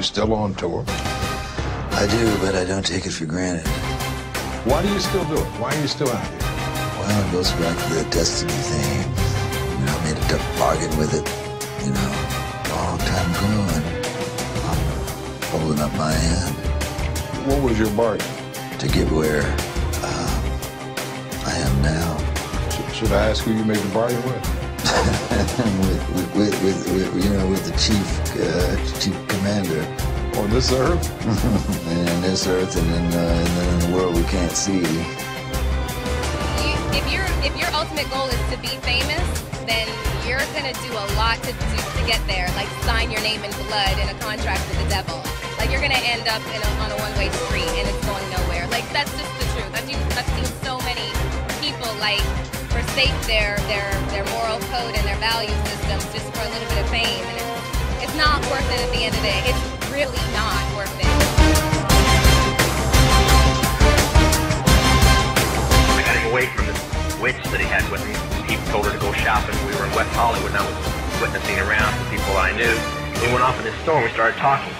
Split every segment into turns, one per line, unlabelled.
still on tour?
I do, but I don't take it for granted.
Why do you still do it? Why are you still out here?
Well, it goes back to the destiny thing. You know, I made a bargain with it, you know, a long time ago, and I'm holding up my hand.
What was your bargain?
To get where I am now.
Should I ask who you made the bargain with?
with the chief commander.
On this earth?
And this earth, and then in the world we can't see.
If your ultimate goal is to be famous, then you're gonna do a lot to get there. Like sign your name in blood in a contract with the devil. Like you're gonna end up on a one-way street and it's going nowhere. Like that's just the truth. I've seen so many people like forsake their moral code and their value systems just for a little bit of fame, and it's not worth it at the end of the day. It's really not worth it.
I got him away from this witch that he had with him. He told her to go shopping. We were in West Hollywood, and I was witnessing around some people I knew. We went off in this store and we started talking.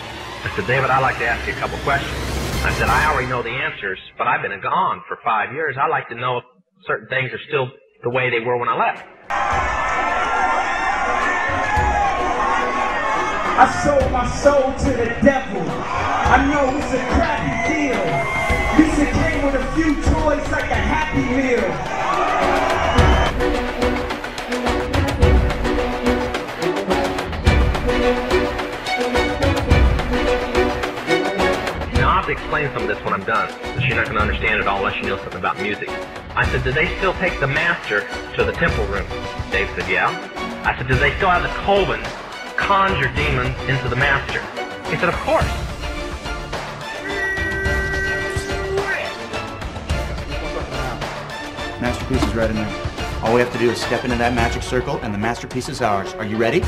I said, David, I'd like to ask you a couple questions. I said, I already know the answers, but I've been gone for 5 years. I'd like to know if certain things are still the way they were when I left.
I sold my soul to the devil. I know it's a crappy deal. This it came with a few toys like a Happy Meal.
Now I have to explain some of this when I'm done, but you're not going to understand it all unless you know something about music. I said, do they still take the master to the temple room? Dave said, yeah. I said, do they still have the Colvin conjure demons into the master? He said, of course.
Masterpiece is right in there. All we have to do is step into that magic circle and the masterpiece is ours. Are you ready?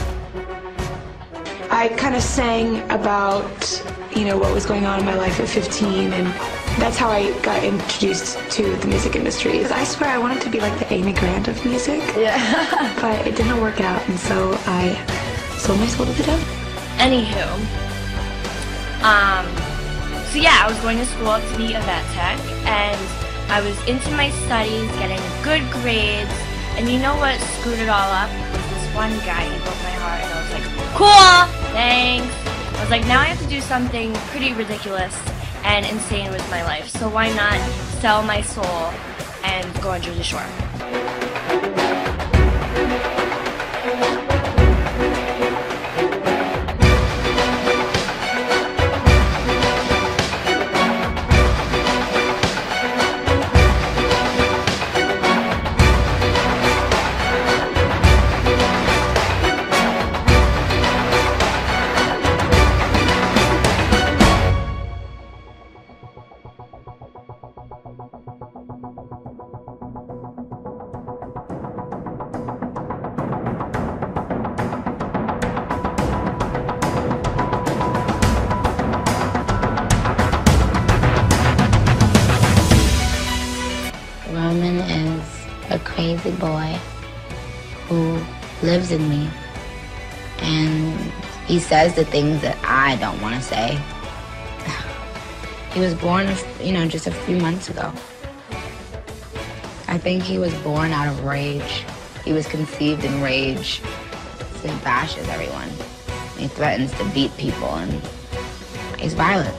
I kind of sang about, you know, what was going on in my life at 15, and that's how I got introduced to the music industry. I swear I wanted to be like the Amy Grant of music. Yeah. But it didn't work out, and so I sold my soul to the devil.
Anywho, so yeah, I was going to school to be a vet tech, and I was into my studies, getting good grades, and you know what screwed it all up? Was this one guy, he broke my heart, and I was like, cool, thanks. I was like, now I have to do something pretty ridiculous and insane with my life, so why not sell my soul and go on Jersey Shore?
Crazy boy who lives in me, and he says the things that I don't want to say. He was born, you know, just a few months ago. I think he was born out of rage. He was conceived in rage. So he bashes everyone. He threatens to beat people, and he's violent.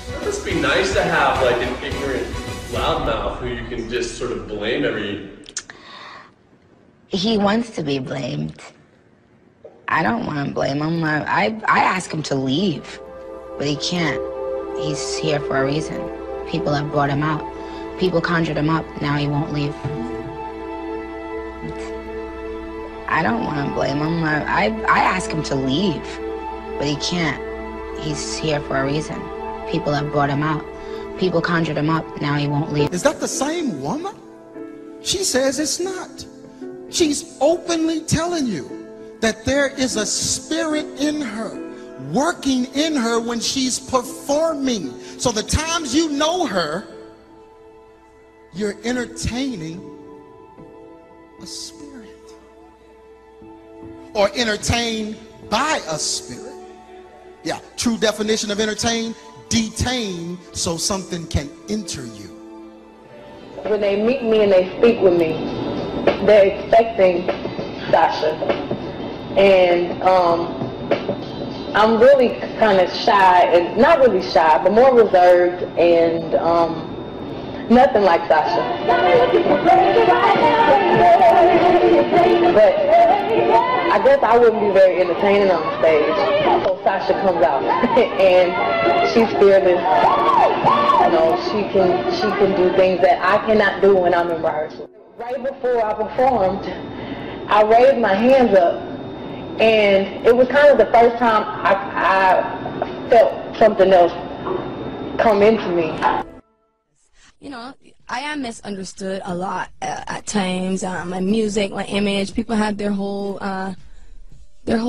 It must be nice to have like an ignorant loudmouth who you can just sort of blame every...
He wants to be blamed. I don't want to blame him. I ask him to leave, but he can't. He's here for a reason. People have brought him out. People conjured him up. Now he won't leave. I don't want to blame him. I ask him to leave, but he can't. He's here for a reason. People have brought him out. People conjured him up. Now he won't leave.
Is that the same woman? She says it's not. She's openly telling you that there is a spirit in her, working in her when she's performing. So the times you know her, you're entertaining a spirit, or entertained by a spirit. Yeah, true definition of entertain, detain so something can enter you.
When they meet me and they speak with me, they're expecting Sasha. And I'm really kind of shy, and not really shy, but more reserved and nothing like Sasha. But I guess I wouldn't be very entertaining on stage. So Sasha comes out and she's fearless. You know, she can do things that I cannot do when I'm in rehearsal. Right before I performed, I raised my hands up, and it was kind of the first time I felt something else come into me.
You know, I am misunderstood a lot at times. My music, my image, people have their whole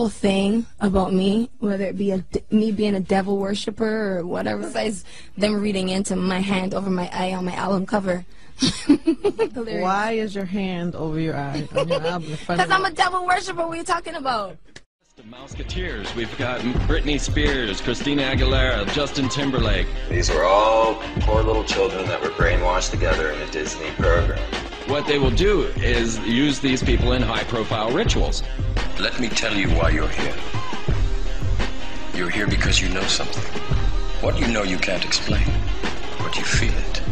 thing about me, whether it be me being a devil worshiper or whatever. Besides them reading into my hand over my eye on my album cover.
Why is your hand over your eye on your album?
Because I'm a devil worshiper. What are you talking about?
The Mouseketeers. We've got Britney Spears, Christina Aguilera, Justin Timberlake.
These were all poor little children that were brainwashed together in a Disney program.
What they will do is use these people in high-profile rituals.
Let me tell you why you're here. You're here because you know something. What you know you can't explain, but you feel it.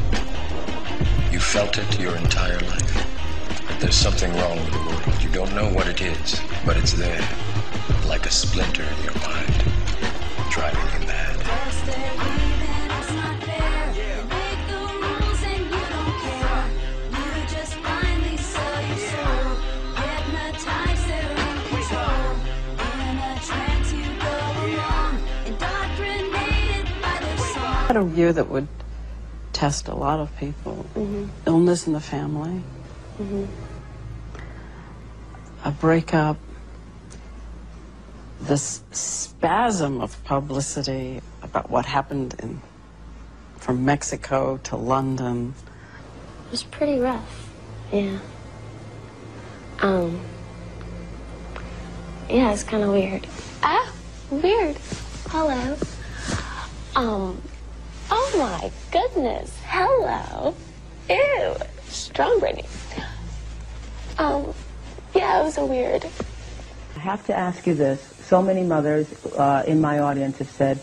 You felt it your entire life. There's something wrong with the world. You don't know what it is, but it's there. Like a splinter in your mind, driving you mad.
I had a year that would test a lot of people. Illness in the family, a breakup, this spasm of publicity about what happened from Mexico to London.
It was pretty rough, yeah. Yeah, it's kind of weird. Ah, weird. Hello. Oh my goodness. Hello. Ew. Strong Brittany. Yeah, it was a weird.
I have to ask you this. So many mothers in my audience have said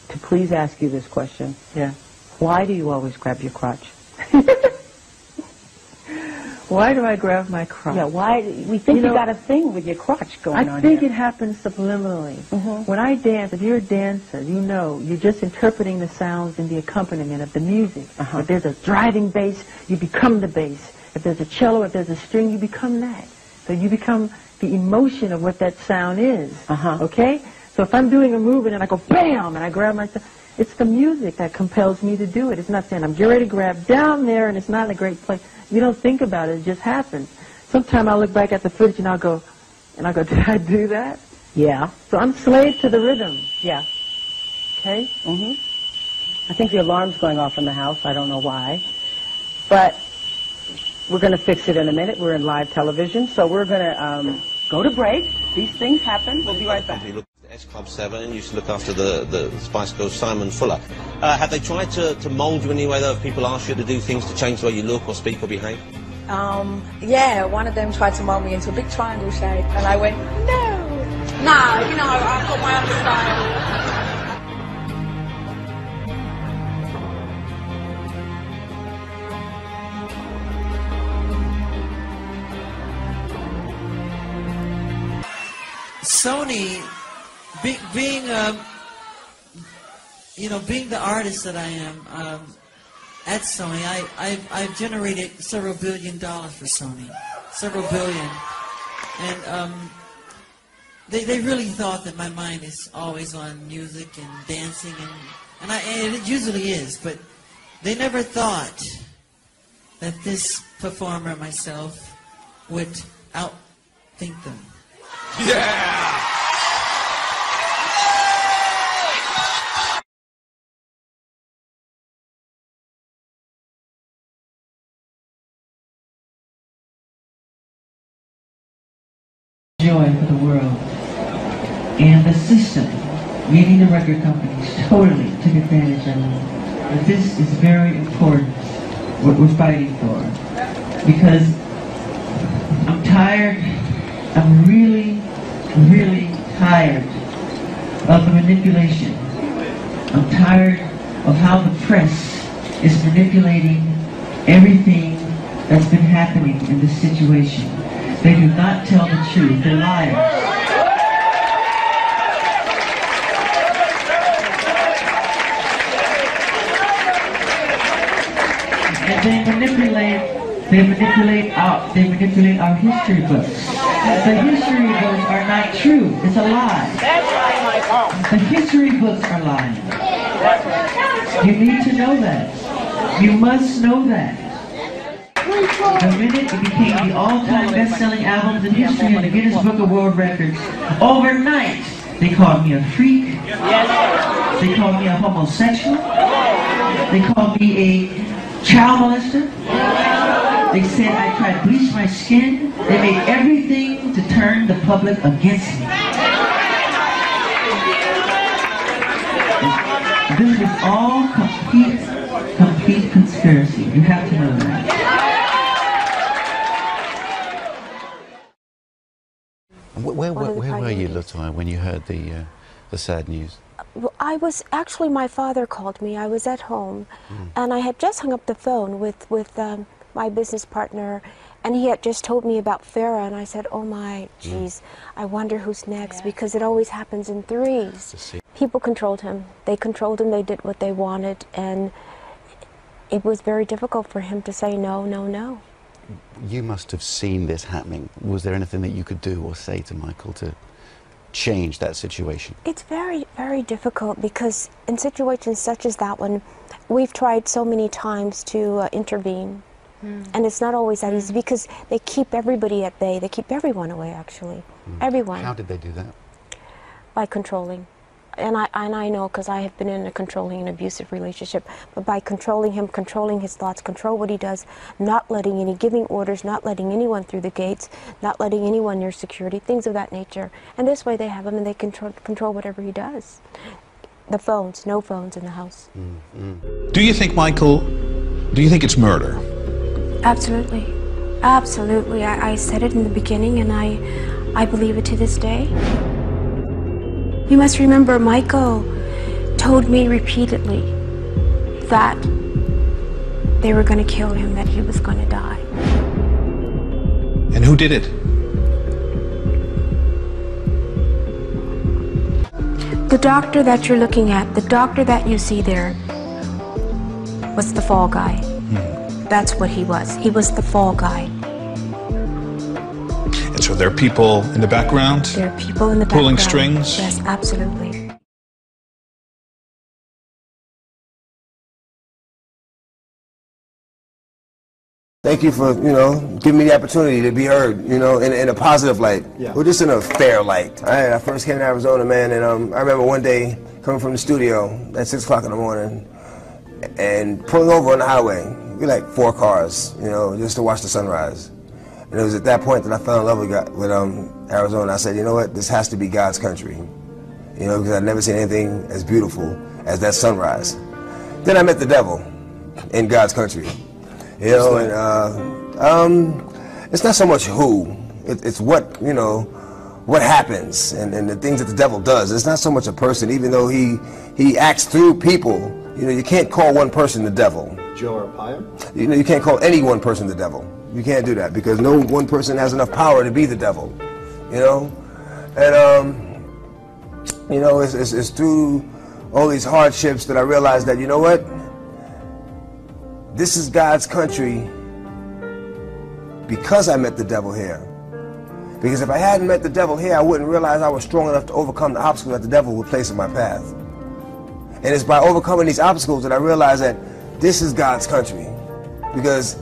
to please ask you this question.
Yeah.
Why do you always grab your crotch?
Why do I grab my crotch?
Yeah, why? We think you got a thing with your crotch going on
I think
here.
it happens subliminally. When I dance, if you're a dancer, you know, you're just interpreting the sounds and the accompaniment of the music. If there's a driving bass, you become the bass. If there's a cello, if there's a string, you become that. So you become the emotion of what that sound is. Okay? So if I'm doing a move and then I go bam and I grab myself, it's the music that compels me to do it. It's not saying I'm getting ready to grab down there and it's not a great place. You don't think about it, it just happens. Sometimes I'll look back at the footage and I'll go, did I do that?
Yeah.
So I'm slave to the rhythm.
Yeah.
Okay?
I think the alarm's going off in the house. I don't know why. But we're going to fix it in a minute. We're in live television, so we're going to go to break. These things happen. We'll be right back.
S Club 7 and used to look after the Spice Girls, Simon Fuller. Have they tried to mould you in any way, though, if people ask you to do things to change the way you look or speak or behave?
Yeah, one of them tried to mold me into a big triangle shape, and I went, no. Nah, you know, I've got my own style.
Sony, being the artist that I am at Sony, I've generated several $1 billion for Sony, several billion, and they really thought that my mind is always on music and dancing, and it usually is, but they never thought that this performer myself would outthink them.
Yeah!
Joy for the world. And the system
Many of the record companies totally took advantage of me. But this is very important, what we're fighting for. Because I'm tired, I'm really, really tired of the manipulation. I'm tired of how the press is manipulating everything that's been happening in this situation. They do not tell the truth, they're liars. And they manipulate our history books. The history books are not true. It's a lie. The history books are lying. You need to know that. You must know that. The minute it became the all-time best-selling albums in history in the Guinness Book of World Records, overnight they called me a freak. They called me a homosexual. They called me a child molester. They said I tried to bleach my skin. They made everything to turn the public against me. This was all complete conspiracy. You have to know that.
Where were you, Latoya, when you heard the sad news?
Well, I was actually, my father called me. I was at home, and I had just hung up the phone with my business partner, and he had just told me about Farrah, and I said, oh my, geez, I wonder who's next, because it always happens in threes. People controlled him. They controlled him. They did what they wanted, and it was very difficult for him to say no, no, no.
You must have seen this happening. Was there anything that you could do or say to Michael to change that situation?
It's very, very difficult, because in situations such as that one, we've tried so many times to intervene, and it's not always that easy, because they keep everybody at bay. They keep everyone away, actually. Everyone.
How did they do that?
By controlling. And I know, because I have been in a controlling and abusive relationship, but by controlling him, controlling his thoughts, control what he does, not letting giving orders, not letting anyone through the gates, not letting anyone near security, things of that nature. And this way they have him, and they control whatever he does. The phones, no phones in the house.
Do you think, Michael, do you think it's murder?
Absolutely. Absolutely. I said it in the beginning, and I believe it to this day. You must remember, Michael told me repeatedly that they were going to kill him, that he was going to die.
And who did it?
The doctor that you're looking at, the doctor that you see there, was the fall guy. That's what he was. He was the fall guy.
And so there are people in the background?
There are people in the background.
Pulling strings?
Yes, absolutely.
Thank you for, giving me the opportunity to be heard, in a positive light. Yeah. Or just in a fair light. I first came to Arizona, man, and I remember one day coming from the studio at 6 o'clock in the morning and pulling over on the highway. We like 4 cars, just to watch the sunrise. And it was at that point that I fell in love with Arizona. I said, you know what, this has to be God's country. Because I'd never seen anything as beautiful as that sunrise. Then I met the devil in God's country. It's not so much who, it's what, what happens and the things that the devil does. It's not so much a person, even though he acts through people. You can't call one person the devil.
Joe Arpaio?
You can't call any one person the devil. You can't do that, because no one person has enough power to be the devil, And, it's through all these hardships that I realized that, you know what? This is God's country because I met the devil here. Because if I hadn't met the devil here, I wouldn't realize I was strong enough to overcome the obstacles that the devil would place in my path. And it's by overcoming these obstacles that I realized that this is God's country. Because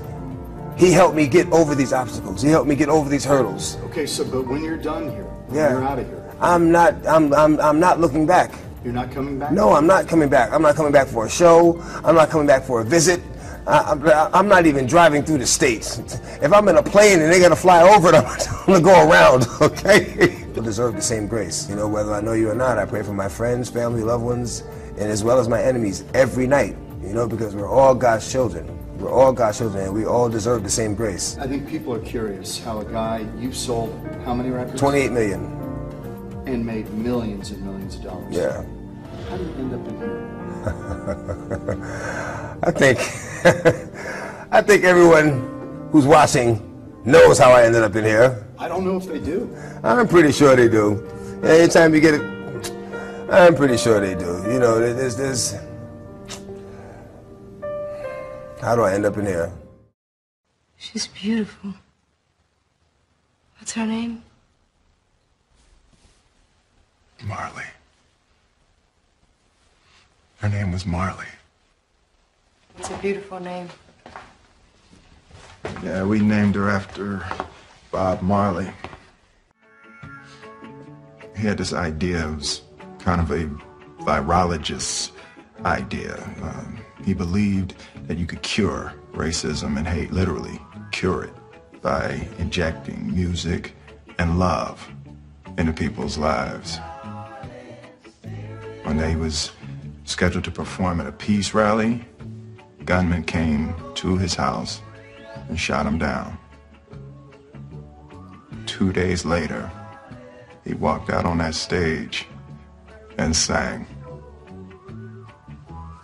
He helped me get over these obstacles. He helped me get over these hurdles.
Okay, so but when you're done here, when
Yeah.
you're out of here,
I'm not looking back.
you're not coming back?
No, I'm not coming back. I'm not coming back for a show. I'm not coming back for a visit. I'm not even driving through the states. If I'm in a plane and they gotta fly over it, I'm gonna go around, okay? deserve the same grace. You know, whether I know you or not, I pray for my friends, family, loved ones, and as well as my enemies every night, you know, because we're all God's children. We're all God's children, and we all deserve the same grace.
I think people are curious how a guy, you sold how many records? 28 million. And made millions and millions of dollars.
Yeah.
How do you end up in here?
I think everyone who's watching knows how I ended up in here.
I don't know if they do.
I'm pretty sure they do. Anytime you get it, I'm pretty sure they do. You know, there's how do I end up in here?
She's beautiful. What's her name?
Marley. Her name was Marley.
It's a beautiful name.
Yeah, we named her after Bob Marley. He had this idea, it was kind of a virologist's idea. He believed that you could cure racism and hate, literally cure it, by injecting music and love into people's lives. One day he was scheduled to perform at a peace rally. Gunmen came to his house and shot him down. 2 days later, he walked out on that stage and sang.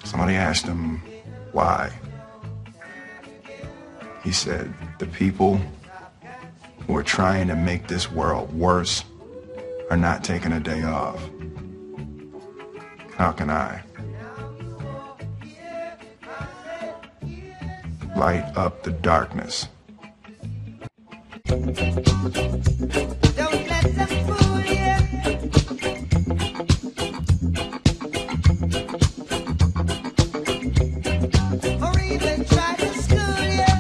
Somebody asked him why. He said, the people who are trying to make this world worse are not taking a day off. How can I? Light up the darkness.
Don't let them fool you. Or even try to school you.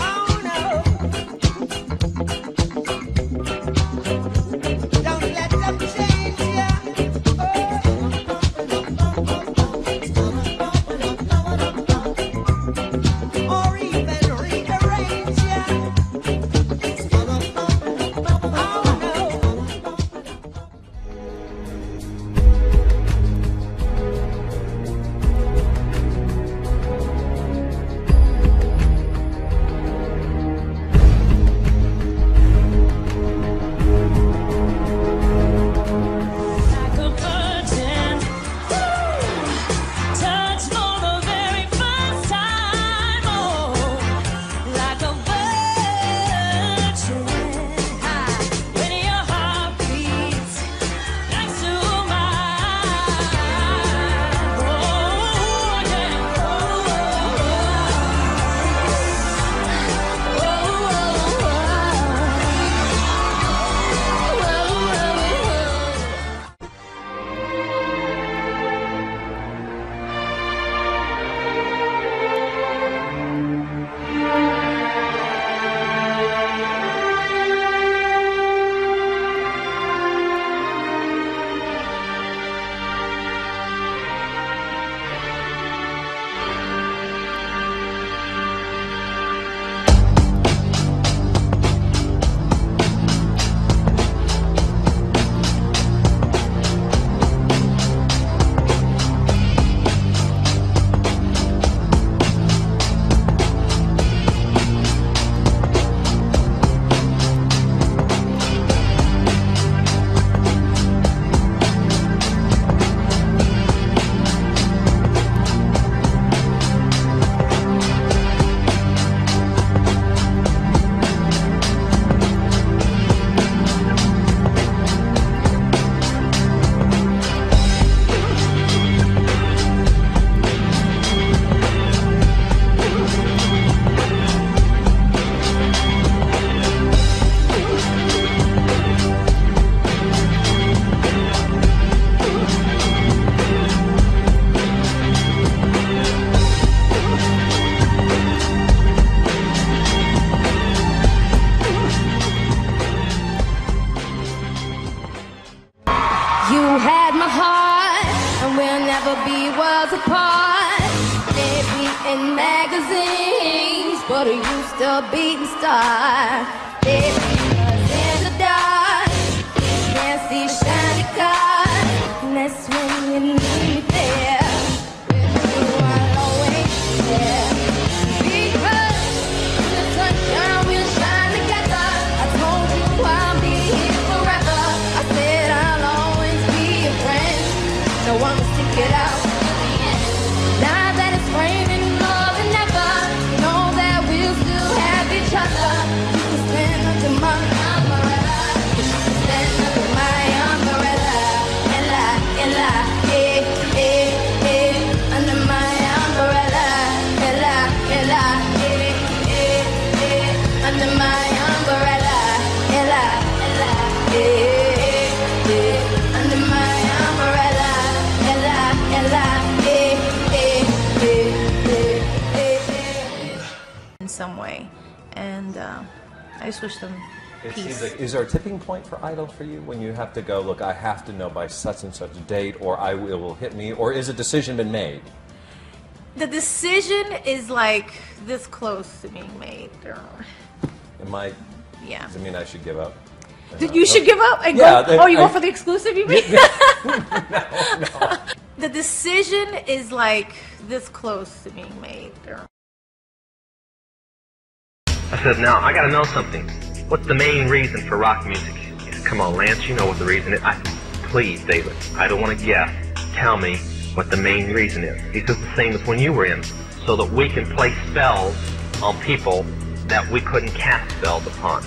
Oh no. Don't let them change you. Or even rearrange you. magazines, but are you still beating star? Baby, promise when you need me there. With you I'll always be there. Because the sunshine will shine together. I told you I'll be here forever. I said I'll always be your friend. No one will stick it out. Now that it's raining more than ever, know that we'll still have each other. You can stand under my umbrella. You can stand under my umbrella. Ella, Ella, eh, eh, eh. Under my umbrella. Ella, Ella, eh, eh, eh. Under my umbrella. Ella, Ella, eh, eh. Under my umbrella. Ella, Ella, eh,
in some way, and I just wish them
It
peace.
seems like, is there a tipping point for Idol for you when you have to go, look, I have to know by such and such a date, or it will hit me, or is a decision been made?
The decision is like this close to being made.
Am I?
Yeah.
Does it mean I should give up?
You should give up and
Yeah,
go. Oh, you go for the exclusive, you mean?
No.
The decision is like this close to being made.
I said, now, I gotta know something. What's the main reason for rock music? He said, come on, Lance, you know what the reason is. Please, David, I don't want to guess. Tell me what the main reason is. He says the same as when you were in, so that we can play spells on people that we couldn't cast spells upon.